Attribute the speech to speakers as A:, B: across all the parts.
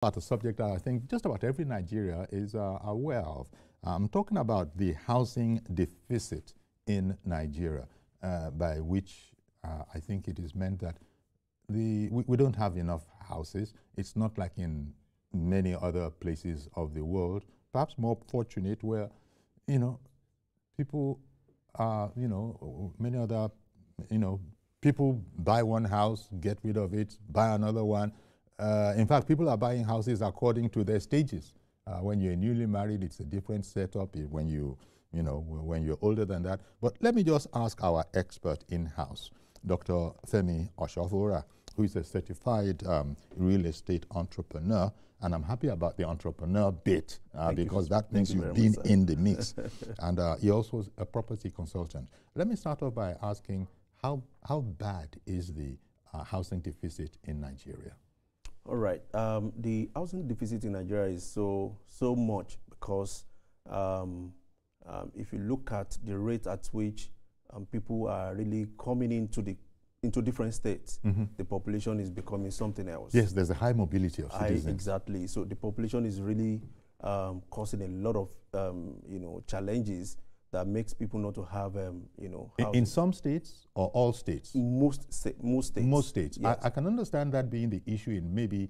A: About a subject that I think just about every Nigeria is aware of. I'm talking about the housing deficit in Nigeria, by which I think it is meant that we don't have enough houses. It's not like in many other places of the world, perhaps more fortunate where, people are, many other, people buy one house, get rid of it, buy another one. In fact, people are buying houses according to their stages. When you're newly married, it's a different setup. When when you're older than that. But let me just ask our expert in-house, Dr. Femi Oshofora, who is a certified real estate entrepreneur. And I'm happy about the entrepreneur bit because that means you've been in the mix. And he also is a property consultant. Let me start off by asking how bad is the housing deficit in Nigeria?
B: All right. The housing deficit in Nigeria is so much because if you look at the rate at which people are really coming into different states, the population is becoming something else.
A: Yes, there's a high mobility of citizens.
B: Exactly. So the population is really causing a lot of challenges that makes people not to have
A: in some states or all states?
B: Most states.
A: Most states.
B: Yes.
A: I can understand that being the issue in maybe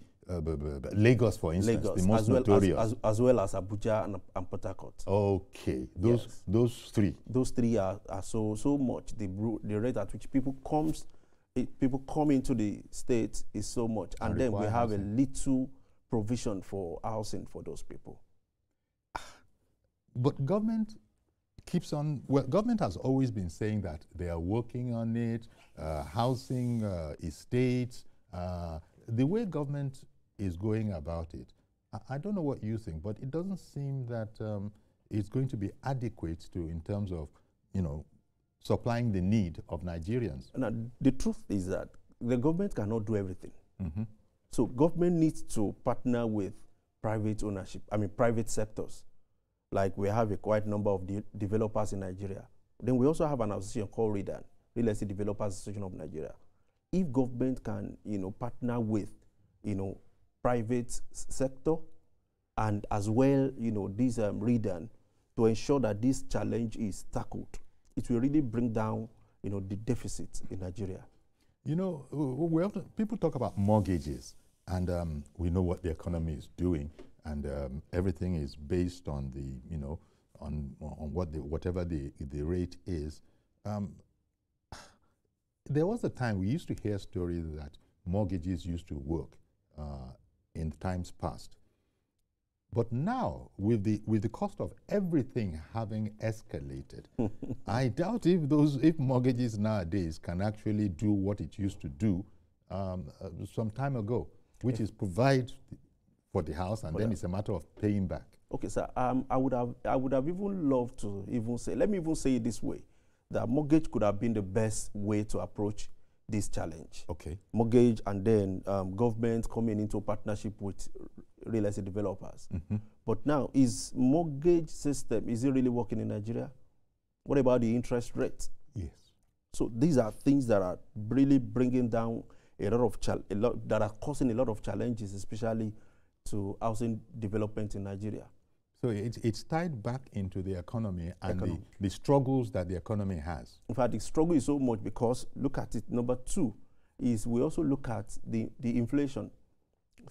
A: Lagos, for instance, the most notorious.
B: As well as Abuja and Port Harcourt.
A: Okay, those three.
B: Those three are so much. The rate at which people come into the states is so much, and then we have housing. A little provision for housing for those people.
A: But government keeps on, government has always been saying that they are working on it, housing estates. The way government is going about it, I don't know what you think, but it doesn't seem that it's going to be adequate in terms of, supplying the need of Nigerians.
B: Now, the truth is that the government cannot do everything. So government needs to partner with private ownership, private sectors. Like we have a quite number of developers in Nigeria. Then we also have an association called REDAN, Real Estate Developers Association of Nigeria. If government can, partner with, private sector and as well, this REDAN to ensure that this challenge is tackled, it will really bring down, the deficit in Nigeria.
A: People talk about mortgages, and we know what the economy is doing. And everything is based on the, on whatever the rate is. There was a time we used to hear stories that mortgages used to work in times past. But now, with the cost of everything having escalated, I doubt if mortgages nowadays can actually do what it used to do some time ago, which is provide for the house, and then it's a matter of paying back.
B: Okay, sir. I would have even loved to even say, let me even say it this way, that mortgage could have been the best way to approach this challenge.
A: Okay.
B: Mortgage, and then government coming into partnership with real estate developers. But now, is mortgage system, is it really working in Nigeria? What about the interest rate?
A: Yes.
B: So these are things that are really bringing down that are causing a lot of challenges, especially to housing development in Nigeria.
A: So it's tied back into the economy and the struggles that the economy has.
B: In fact, the struggle is so much because, look at it, number two is we also look at the inflation.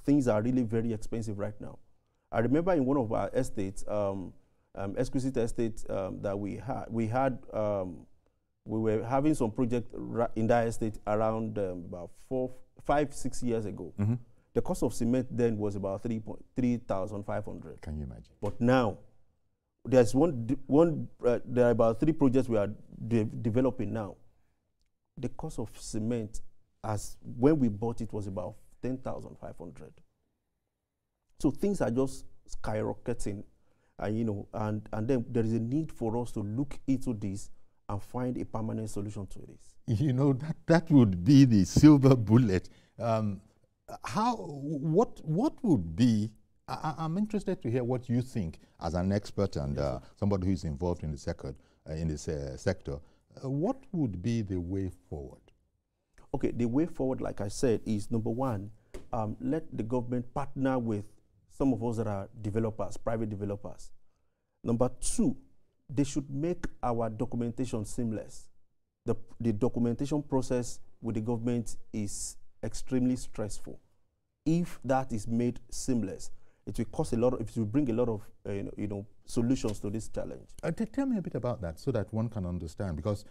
B: Things are really very expensive right now. I remember in one of our estates, exquisite estates that we were having some project in that estate around about 5-6 years ago. The cost of cement then was about 3,500.
A: Can you imagine?
B: But now, there's there are about 3 projects we are developing now. The cost of cement, when we bought it, was about 10,500. So things are just skyrocketing, and then there is a need for us to look into this and find a permanent solution to this.
A: That would be the silver bullet. What would be, I'm interested to hear what you think as an expert and somebody who is involved in the sector, what would be the way forward?
B: Okay, the way forward, like I said, is number one, let the government partner with some of us that are developers, private developers. Number two, they should make our documentation seamless. The documentation process with the government is extremely stressful. If that is made seamless, it will cost a lot. It will bring a lot of solutions to this challenge.
A: Tell me a bit about that, so that one can understand. Because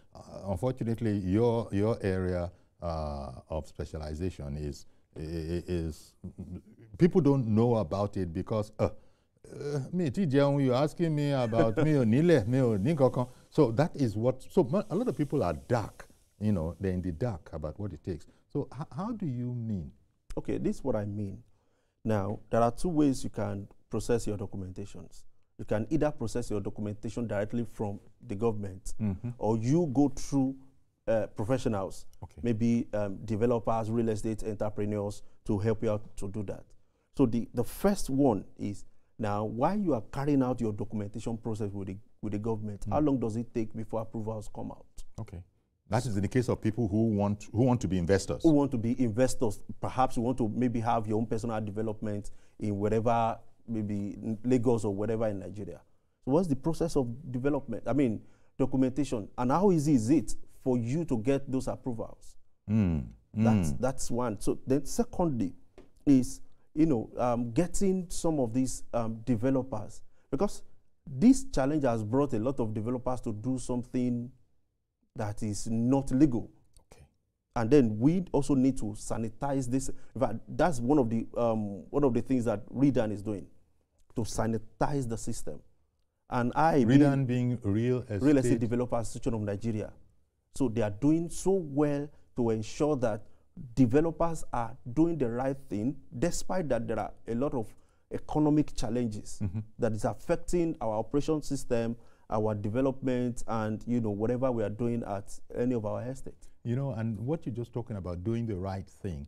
A: unfortunately, your area of specialization is people don't know about it because you're asking me about so that is what. So a lot of people are dark. They're in the dark about what it takes. So how do you mean?
B: Okay, this is what I mean. Now, there are two ways you can process your documentations. You can either process your documentation directly from the government, or you go through professionals, maybe developers, real estate entrepreneurs, to help you out to do that. So the first one is, now, while you are carrying out your documentation process with the government, how long does it take before approvals come out?
A: Okay. That is in the case of people who want to be investors.
B: Who want to be investors. Perhaps you want to maybe have your own personal development in whatever, maybe in Lagos or whatever in Nigeria. So what's the process of development? I mean, documentation. And how easy is it for you to get those approvals? That's one. So then secondly is, getting some of these developers. Because this challenge has brought a lot of developers to do something that is not legal. Okay. And then we also need to sanitize this. In fact, that's one of the things that Redan is doing, to sanitize the system. And
A: Redan being Real Estate
B: Developers Association of Nigeria. So they are doing so well to ensure that developers are doing the right thing, despite that there are a lot of economic challenges that is affecting our operation system, our development, and whatever we are doing at any of our estates.
A: And what you're just talking about, doing the right thing,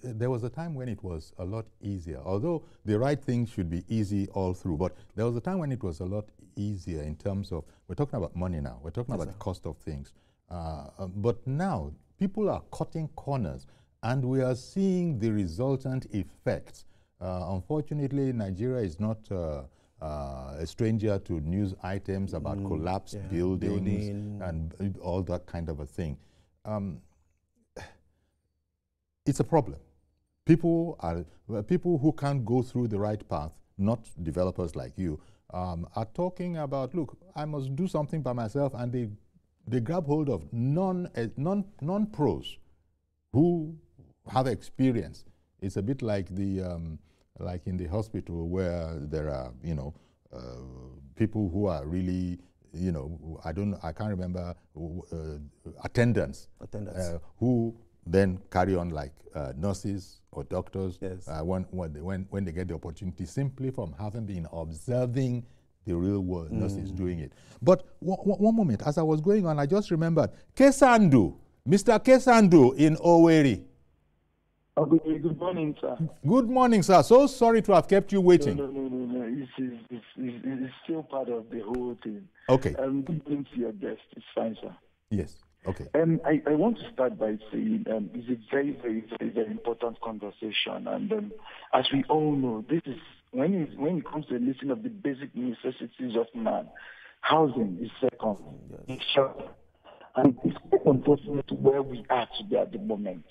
A: there was a time when it was a lot easier, although the right thing should be easy all through, but there was a time when it was a lot easier in terms of, we're talking about money now, we're talking about the cost of things, but now people are cutting corners and we are seeing the resultant effects. Unfortunately, Nigeria is not a stranger to news items about collapsed buildings and all that kind of a thing. It's a problem. People who can't go through the right path, not developers like you, are talking about, look, I must do something by myself, and they grab hold of non-pros who have experience. It's a bit like like in the hospital where there are, people who are really, I can't remember, attendants. Who then carry on like nurses or doctors when they get the opportunity, simply from having been observing the real world nurses doing it. But one moment, as I was going on, I just remembered Kesandu, Mr. Kesandu in Owerri.
C: Good morning, sir.
A: Good morning, sir. So sorry to have kept you waiting.
C: No. It's still part of the whole thing.
A: Okay.
C: Good morning to your guest. It's fine, sir.
A: Yes. Okay.
C: I want to start by saying it's a very, very, very, very important conversation. And as we all know, this is when it comes to the listing of the basic necessities of man, housing is second, it's shelter. And it's quite unfortunate where we are today at the moment.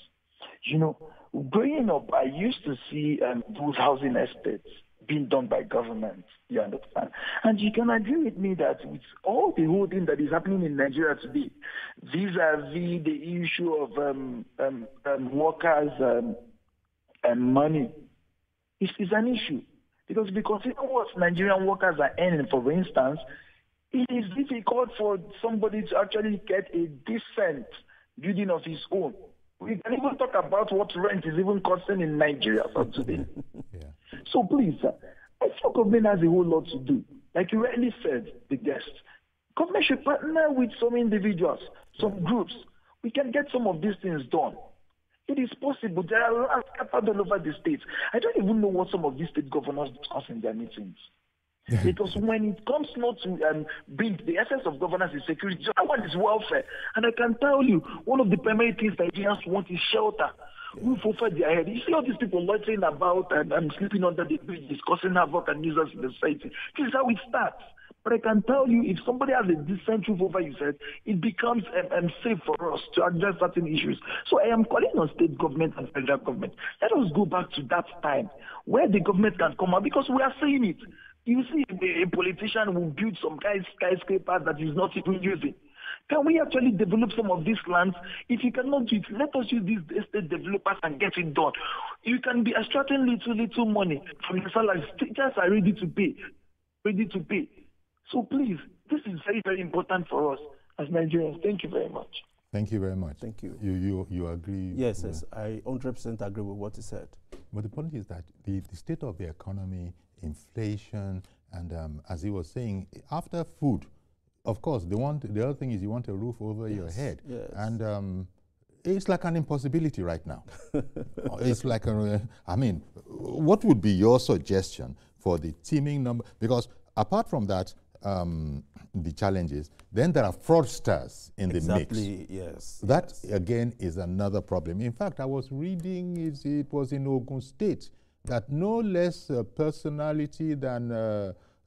C: Growing up, I used to see those housing estates being done by government, you understand? And you can agree with me that with all the whole thing that is happening in Nigeria today, vis-a-vis the issue of workers and money, is an issue. Because if you consider what Nigerian workers are earning, for instance, it is difficult for somebody to actually get a decent building of his own. We can even talk about what rent is even costing in Nigeria for today. So please, I feel government has a whole lot to do. Like you rightly said, the guest. Government should partner with some individuals, some groups. We can get some of these things done. It is possible. There are lands scattered all over the states. I don't even know what some of these state governors discuss in their meetings. Because when it comes not to bring the essence of governance is security, that one is welfare. And I can tell you, one of the primary things Nigerians want is shelter. Roof over their head. You see all these people loitering about and sleeping under the bridges, causing havoc and nuisance in the society. This is how it starts. But I can tell you, if somebody has a decent roof over his head, it becomes safe for us to address certain issues. So I am calling on state government and federal government. Let us go back to that time where the government can come out, because we are saying it. You see, a politician will build some skyscraper that is not even using. Can we actually develop some of these lands? If you cannot do it, let us use these estate developers and get it done. You can be extracting little money from the salaries. Teachers are ready to pay. So please, this is very, very important for us as Nigerians. Thank you very much.
A: Thank you very much.
B: Thank you.
A: You agree?
B: Yes, yes. I 100% agree with what he said.
A: But the point is that the state of the economy, inflation, and as he was saying, after food, of course, the other thing is you want a roof over your head.
B: Yes.
A: And it's like an impossibility right now. It's like, I mean, what would be your suggestion for the teeming number? Because apart from that, the challenges, then there are fraudsters in the mix.
B: Exactly, yes.
A: That, again, is another problem. In fact, I was reading, it was in Ogun State, that no less personality than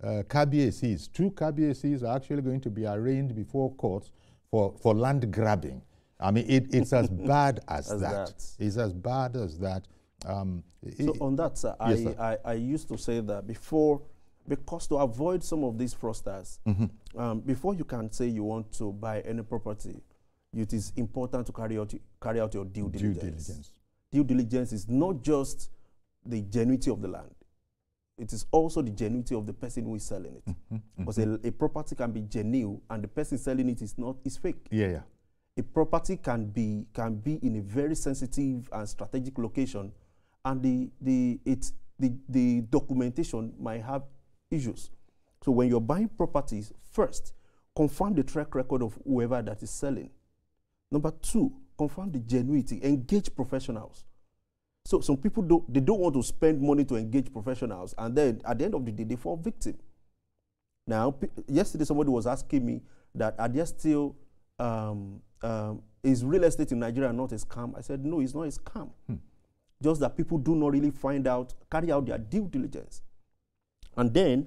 A: KBACs, 2 KBACs are actually going to be arraigned before courts for land grabbing. I mean, it's as bad as that. It's as bad as that.
B: So on that, sir, yes, I used to say that because to avoid some of these fraudsters, before you can say you want to buy any property, it is important to carry out your due diligence. Due diligence is not just the genuinity of the land. It is also the genuinity of the person who is selling it. Because a property can be genuine and the person selling it is fake.
A: Yeah.
B: A property can be in a very sensitive and strategic location, and the documentation might have issues. So when you're buying properties, first, confirm the track record of whoever that is selling. Number 2, confirm the genuinity. Engage professionals. So some people don't want to spend money to engage professionals, and then at the end of the day, they fall victim. Now, yesterday somebody was asking me that are there still is real estate in Nigeria not a scam? I said no, it's not a scam. Just that people do not really carry out their due diligence. And then,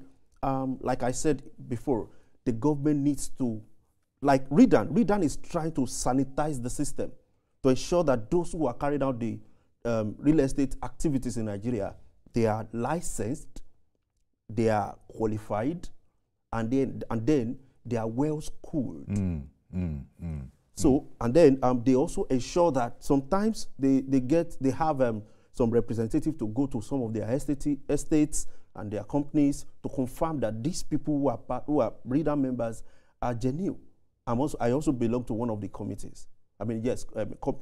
B: like I said before, the government needs to, like Redan is trying to sanitize the system to ensure that those who are carrying out the real estate activities in Nigeria, they are licensed, they are qualified, and then they are well schooled. So, and then they also ensure that sometimes they have some representative to go to some of their estates and their companies to confirm that these people who are Redan members are genuine. I also belong to one of the committees.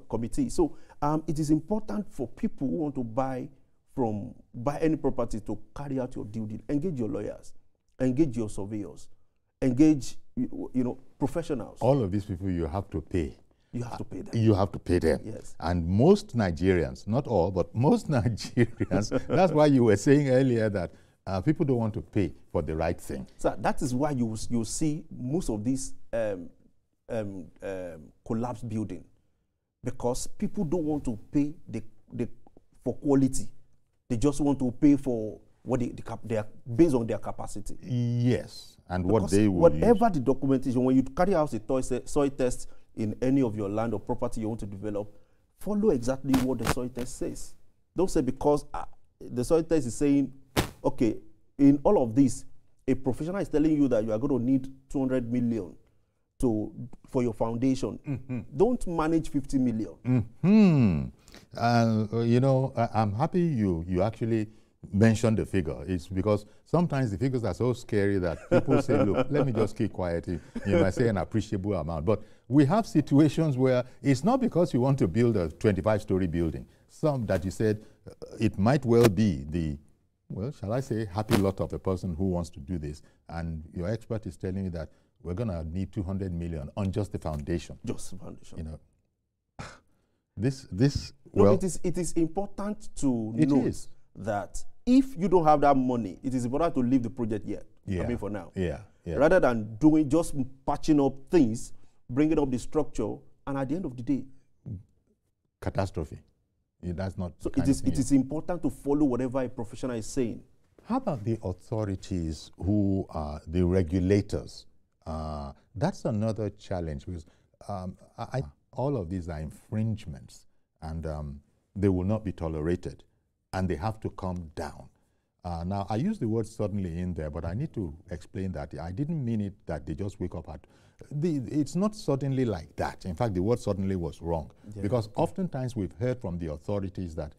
B: Committee. So it is important for people who want to buy any property to carry out your due diligence. Engage your lawyers, engage your surveyors, engage professionals.
A: All of these people you have to pay.
B: You have to pay them.
A: You have to pay them.
B: Yes.
A: And most Nigerians, not all, but most Nigerians, that's why you were saying earlier that people don't want to pay for the right thing.
B: So that is why you see most of these collapsed building, because people don't want to pay for quality. They just want to pay for what they are based on their capacity.
A: Yes, and
B: because
A: what they will
B: whatever
A: use.
B: The documentation, when you carry out a soil test in any of your land or property you want to develop, follow exactly what the soil test says. Don't say because the soil test is saying, okay, in all of this, a professional is telling you that you are going to need 200 million for your foundation. Don't manage 50 million.
A: I'm happy you actually mentioned the figure. It's because sometimes the figures are so scary that people say, look, let me just keep quiet. You might say an appreciable amount. But we have situations where it's not because you want to build a 25-story building. Some that you said it might well be shall I say, happy lot of the person who wants to do this. And your expert is telling you that we're going to need 200 million on just the foundation.
B: Just the foundation. It is important to note that if you don't have that money, it is important to leave the project for now.
A: Yeah.
B: Rather than just patching up things, bringing up the structure, and at the end of the day,
A: catastrophe. That's not.
B: So it is important to follow whatever a professional is saying.
A: How about the authorities who are the regulators? That's another challenge because all of these are infringements, and they will not be tolerated, and they have to come down. Now, I use the word suddenly in there, but I need to explain that. I didn't mean it that they just wake up at... it's not suddenly like that. In fact, the word suddenly was wrong. Yeah, because oftentimes we've heard from the authorities that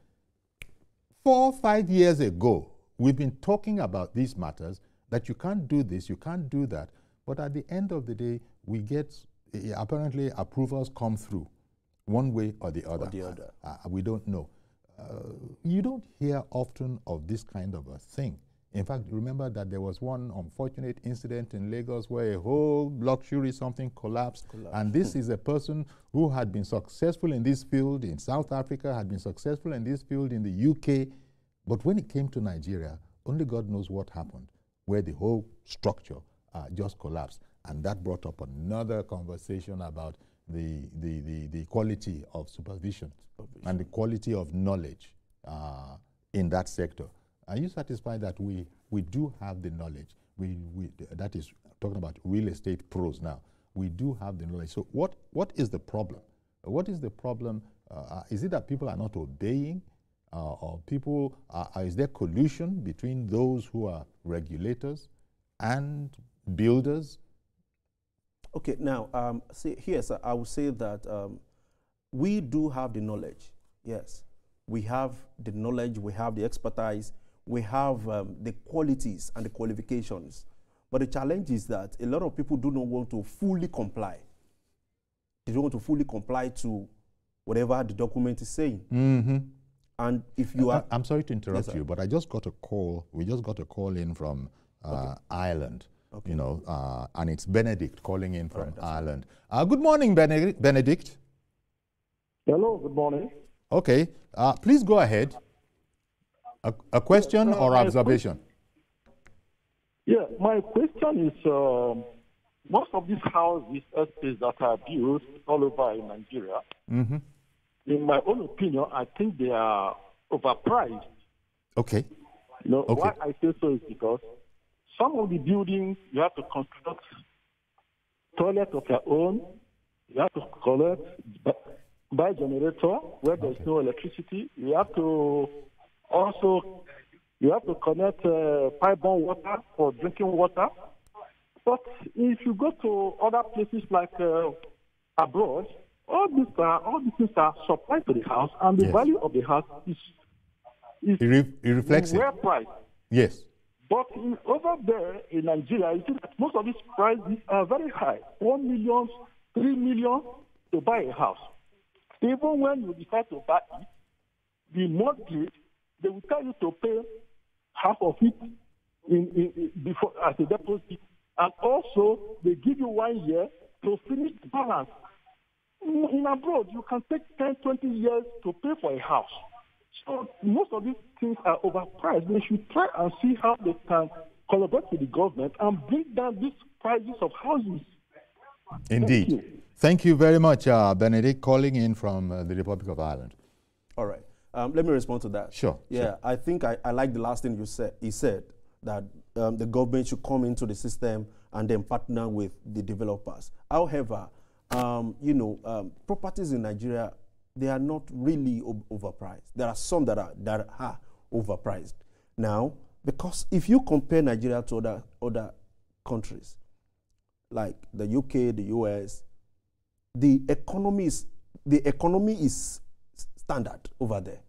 A: 4 or 5 years ago, we've been talking about these matters, that you can't do this, you can't do that. But at the end of the day, we get, apparently approvals come through one way or the other. We don't know. You don't hear often of this kind of a thing. In fact, remember that there was one unfortunate incident in Lagos where a whole luxury something collapsed. And this is a person who had been successful in this field in South Africa, had been successful in this field in the UK. But when it came to Nigeria, only God knows what happened, where the whole structure just collapsed. And that brought up another conversation about the quality of supervision and the quality of knowledge in that sector. Are you satisfied that we do have the knowledge? That is talking about real estate pros now. We do have the knowledge. So what is the problem? What is the problem? Is it that people are not obeying? Or people, is there collusion between those who are regulators and builders?
B: Okay, now, see, here, sir, I would say that we do have the knowledge, yes. We have the knowledge, we have the expertise, we have the qualities and the qualifications. But the challenge is that a lot of people do not want to fully comply. They don't want to fully comply to whatever the document is saying.
A: Mm-hmm.
B: And if you are...
A: I'm sorry to interrupt you, but I just got a call. We just got a call in from Ireland. Okay. You know, and it's Benedict calling in from Ireland. Good morning, Benedict.
D: Hello, good morning.
A: Okay, please go ahead. A question or observation?
D: Yeah, my question is, most of these houses, estates that are built all over in Nigeria, in my own opinion, I think they are overpriced.
A: Okay.
D: You know, why I say so is because some of the buildings, you have to construct toilets of your own. You have to buy generator where there's no electricity. You have to also connect pipe-borne water for drinking water. But if you go to other places like abroad, all these things are supplied to the house, and the value of the house is
A: it reflects
D: well priced.
A: Yes.
D: But over there in Nigeria, you see that most of these prices are very high. 1 million, 3 million to buy a house. Even when you decide to buy it, the mortgage, they will tell you to pay half of it before as a deposit. And also, they give you 1 year to finish the balance. In abroad, you can take 10, 20 years to pay for a house. So most of these things are overpriced. They should try and see how they can collaborate with the government and bring down these prices of houses.
A: Indeed. Thank you very much, Benedict, calling in from the Republic of Ireland.
B: All right. Let me respond to that.
A: Sure.
B: Yeah,
A: sure.
B: I think I like the last thing you said. He said that the government should come into the system and then partner with the developers. However, you know, properties in Nigeria, they are not really overpriced. There are some that are overpriced. Now, because if you compare Nigeria to other countries, like the UK, the US, the economy is standard over there.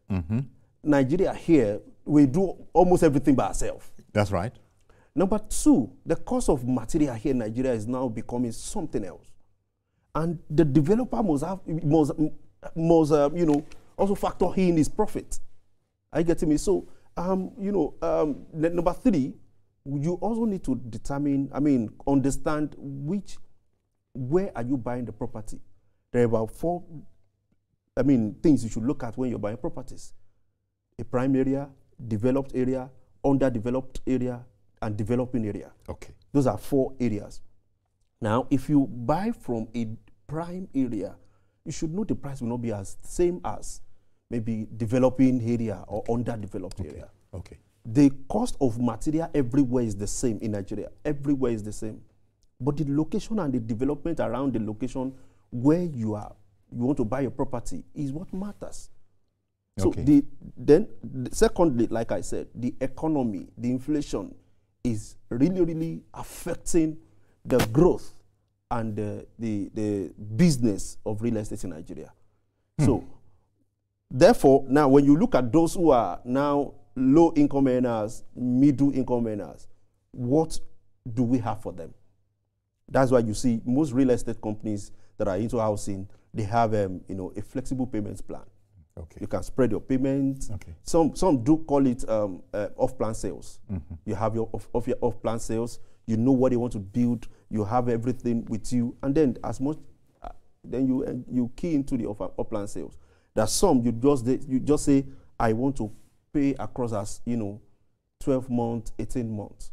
B: Nigeria here, we do almost everything by ourselves.
A: That's right.
B: Number two, the cost of material here in Nigeria is now becoming something else. And the developer must you know, also factor in his profit. Are you getting me? So, you know, number three, you also need to determine, understand where are you buying the property. There are about 4, things you should look at when you're buying properties. A prime area, developed area, underdeveloped area, and developing area.
A: Okay.
B: Those are 4 areas. Now, if you buy from a prime area, you should know the price will not be as same as maybe developing area or underdeveloped area.
A: Okay.
B: The cost of material everywhere is the same in Nigeria. Everywhere is the same. But the location and the development around the location where you want to buy your property is what matters. So
A: Okay.
B: secondly, like I said, the economy, the inflation is really, really affecting the growth and the business of real estate in Nigeria. So therefore, now when you look at those who are now low income earners, middle income earners, what do we have for them? That's why you see most real estate companies that are into housing, they have a flexible payments plan.
A: Okay.
B: You can spread your payments.
A: Okay.
B: Some do call it off-plan sales. You have your off-plan sales. You know what you want to build. You have everything with you, and then then you key into the off-plan sales. There's some you just say I want to pay across as 12 months, 18 months,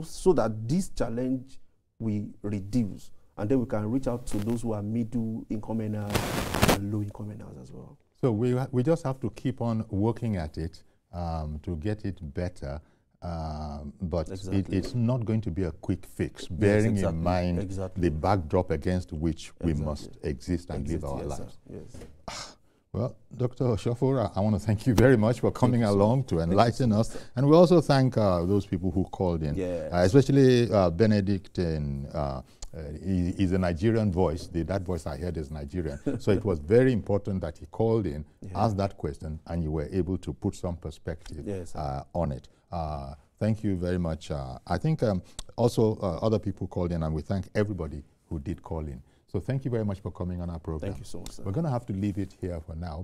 B: so that this challenge we reduce, and then we can reach out to those who are middle income earners and low income earners as well.
A: So we just have to keep on working at it to get it better, but
B: Exactly.
A: it's not going to be a quick fix, bearing in mind the backdrop against which we must exist and live our lives.
B: Yes.
A: Well, Dr. Oshofor, I want to thank you very much for coming along to enlighten us. And we also thank those people who called in, especially Benedict. He's a Nigerian voice. That voice I heard is Nigerian. So it was very important that he called in, asked that question, and you were able to put some perspective on it. Thank you very much. I think also other people called in, and we thank everybody who did call in. So thank you very much for coming on our program.
B: Thank you so much, sir.
A: We're going to have to leave it here for now.